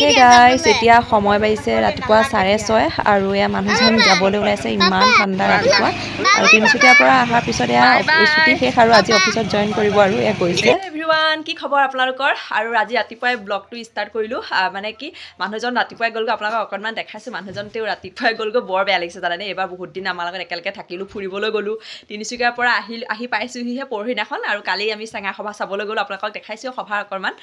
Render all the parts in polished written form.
Hey guys, এতিয়া সময় পাইছে ৰাতিপুৱা 6:30 আৰু এয়া মানুহজন যাবলৈ ওলাইছে ইমান ঠাণ্ডা ৰাতিপুৱা আৰু তিনিচুকীয়াৰ পৰা অহাৰ পিছত এয়া ছুটি শেষ আৰু আজি অফিচত জয়েন কৰিব আৰু এয়া গৈছে এভৰিৱান কি খবৰ আপোনালোকৰ আৰু আজি ৰাতিপুৱাই ব্লগটো ষ্টাৰ্ট কৰিলোঁ মানে কি মানুহজন ৰাতিপুৱাই গ'লগৈ আপোনালোকক অকণমান দেখাইছোঁ মানুহজন তেওঁ ৰাতিপুৱাই গ'লগৈ বৰ বেয়া লাগিছে জানেনে এইবাৰ বহুত দিন আমাৰ লগত একেলগে থাকিলোঁ ফুৰিবলৈ গ'লোঁ তিনিচুকীয়াৰ পৰা আহি পাইছোঁহিহে পৰহিদিনাখন আৰু কালি আমি চেঙা সভা চাবলৈ গ'লোঁ আপোনালোকক দেখাইছোঁ সভাৰ অকণমান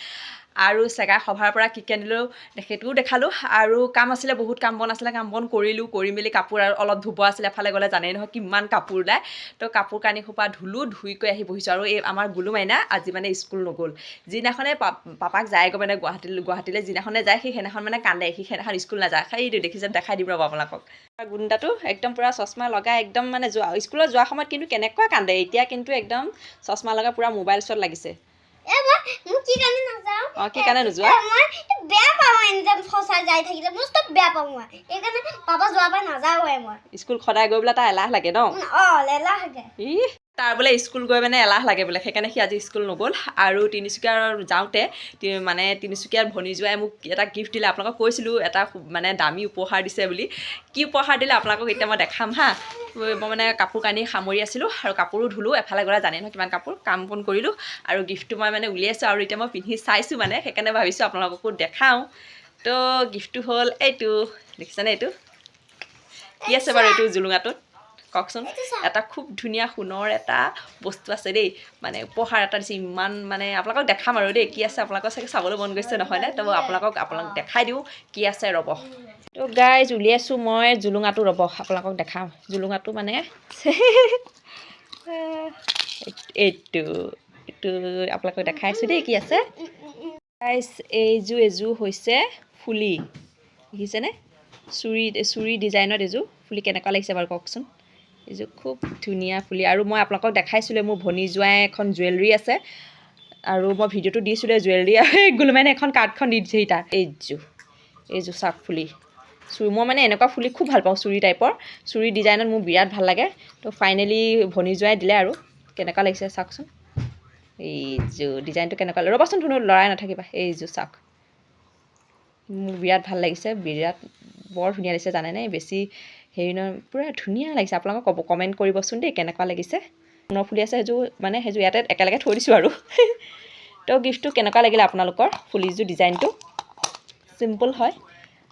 আৰু চেগা সভাৰ পৰা কি আনিলোঁ সেইটোও দেখালোঁ আৰু কাম আছিলে বহুত কাম বন আছিলে কাম বন কৰিলোঁ কৰি মেলি কাপোৰ আৰু অলপ ধুব আছিলে এফালে গ'লে জানেই নহয় কিমান কাপোৰ ওলায় তো কাপোৰ কানি সোপা ধুলোঁ ধুই কৰি আহি বহিছোঁ আৰু এই আমাৰ গুলু মাইনা আজি মানে স্কুল নগ'ল যিদিনাখনে পাপাক যায়গৈ মানে গুৱাহাটীলৈ যিদিনাখনে যায় সেইদিনাখন মানে কান্দে সেইদিনাখন স্কুল নাযায় সেইটো দেখিছে দেখাই দিম ৰ'ব আপোনালোকক গুণ্ডাটো একদম পূৰা চশমা লগাই একদম মানে স্কুলত যোৱাৰ সময়ত কিন্তু কেনেকুৱা কান্দে এতিয়া কিন্তু একদম চশমা লগাই পূৰা মোবাইল ওচৰত লাগিছে কি কাৰণে নোযোৱা বেয়া পাওঁ এনিটাইম ফসাই যাই থাকিলে মই চব বেয়া পাওঁ মই এইকাৰণে পাপা যোৱাৰ পৰা নাযাওঁৱে মই স্কুল সদায় গৈ বোলে তাৰ এলাহ লাগে ন এলাহ লাগে তাৰ বোলে স্কুল গৈ মানে এলাহ লাগে বোলে সেইকাৰণে সি আজি স্কুল নগ'ল আৰু তিনিচুকীয়াৰ যাওঁতে মানে তিনিচুকীয়াৰ ভনীজোৱাই মোক এটা গিফ্ট দিলে আপোনালোকক কৈছিলোঁ এটা মানে দামী উপহাৰ দিছে বুলি কি উপহাৰ দিলে আপোনালোকক এতিয়া মই দেখাম হা মই মানে কাপোৰ কানি সামৰি আছিলোঁ আৰু কাপোৰো ধুলোঁ এফালে গ'লে জানেই নহয় কিমান কাপোৰ কাম বন কৰিলোঁ আৰু গিফ্টটো মই মানে উলিয়াইছোঁ আৰু এতিয়া মই পিন্ধি চাইছোঁ মানে সেইকাৰণে ভাবিছোঁ আপোনালোককো দেখাওঁ তো গিফ্টটো হ'ল এইটো দেখিছেনে এইটো কি আছে বাৰু এইটো জুলুঙাটোত কওকচোন এটা খুব ধুনীয়া সোণৰ এটা বস্তু আছে দেই মানে উপহাৰ এটা দিছে ইমান মানে আপোনালোকক দেখাম আৰু দেই কি আছে আপোনালোকৰ চাগে চাবলৈ মন গৈছে নহয়নে তো আপোনালোকক দেখাই দিওঁ কি আছে ৰ'ব তো গাইজ উলিয়াইছোঁ মই জুলুঙাটো ৰ'ব আপোনালোকক দেখাম জুলুঙাটো মানে এইটো আপোনালোকক দেখাইছোঁ দেই কি আছে গাইজ এযোৰ হৈছে ফুলি দেখিছেনে চুৰি ডিজাইনত এযোৰ ফুলি কেনেকুৱা লাগিছে বাৰু কওকচোন এইযোৰ খুব ধুনীয়া ফুলি আৰু মই আপোনালোকক দেখাইছিলোঁ মোৰ ভনী জোঁৱাই এখন জুৱেলাৰী আছে আৰু মই ভিডিঅ'টো দিছিলোঁ জুৱেলাৰী আৰু গুলুমাইনে এখন কাৰ্ডখন দি দিছেহি তাত এইযোৰ চাওক ফুলি মই মানে এনেকুৱা ফুলি খুব ভাল পাওঁ চুৰি টাইপৰ চুৰি ডিজাইনত মোৰ বিৰাট ভাল লাগে তো ফাইনেলি ভনী জোঁৱাই দিলে আৰু কেনেকুৱা লাগিছে চাওকচোন এইযোৰ ডিজাইনটো কেনেকুৱা ৰ'বাচোন ধুনু লৰাই নাথাকিবা এইযোৰ চাওক মোৰ বিৰাট ভাল লাগিছে বৰ ধুনীয়া লাগিছে জানেনে বেছি হেৰি নহয় পূৰা ধুনীয়া লাগিছে আপোনালোকক কমেণ্ট কৰিবচোন দেই কেনেকুৱা লাগিছে সোণৰ ফুলি আছে সেইযোৰ ইয়াতে একেলগে থৈ দিছোঁ আৰু তো গিফ্টটো কেনেকুৱা লাগিলে আপোনালোকৰ ফুলিযোৰ ডিজাইনটো চিম্পল হয়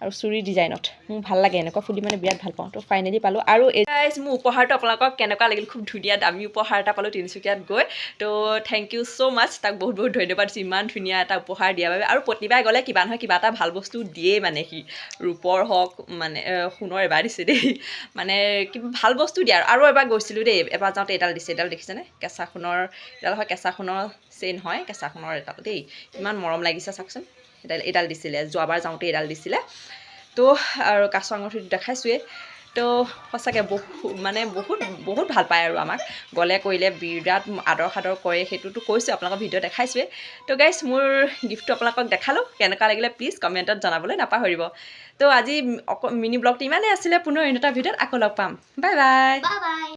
আৰু চুৰি ডিজাইনত মোৰ ভাল লাগে এনেকুৱা ফুলি মানে বিৰাট ভাল পাওঁ তো ফাইনেলি পালোঁ আৰু মোৰ উপহাৰটো আপোনালোকক কেনেকুৱা লাগিল খুব ধুনীয়া দামী উপহাৰ এটা পালোঁ তিনিচুকীয়াত গৈ তো থেংক ইউ ছ' মাছ তাক বহুত বহুত ধন্যবাদ দিছোঁ ইমান ধুনীয়া এটা উপহাৰ দিয়াৰ বাবে আৰু প্ৰতিবাৰে গ'লে কিবা নহয় কিবা এটা ভাল বস্তু দিয়েই মানে সি ৰূপৰ হওক মানে সোণৰ এবাৰ দিছে দেই মানে কিবা ভাল বস্তু দিয়ে আৰু এবাৰ গৈছিলোঁ দেই এবাৰ যাওঁতে এডাল দিছে এডাল দেখিছেনে কেঁচা সোণৰ এডাল হয় কেঁচা সোণৰ চেইন হয় কেঁচা সোণৰ এডাল দেই ইমান মৰম লাগিছে চাওকচোন এডাল দিছিলে যোৱাবাৰ যাওঁতে এডাল দিছিলে তো আৰু কাছ আঙুঠিটো দেখাইছোৱেই তো সঁচাকৈ বহুত ভাল পায় আৰু আমাক গ'লে কৰিলে বিৰাট আদৰ সাদৰ কৰে সেইটোতো কৈছোঁ আপোনালোকৰ ভিডিঅ' দেখাইছোৱেই তো গাইজ মোৰ গিফ্টটো আপোনালোকক দেখালোঁ কেনেকুৱা লাগিলে প্লিজ কমেণ্টত জনাবলৈ নাপাহৰিব তো আজি মিনি ব্লগটো ইমানেই আছিলে পুনৰ অন্য এটা ভিডিঅ'ত আকৌ লগ পাম বাই বাই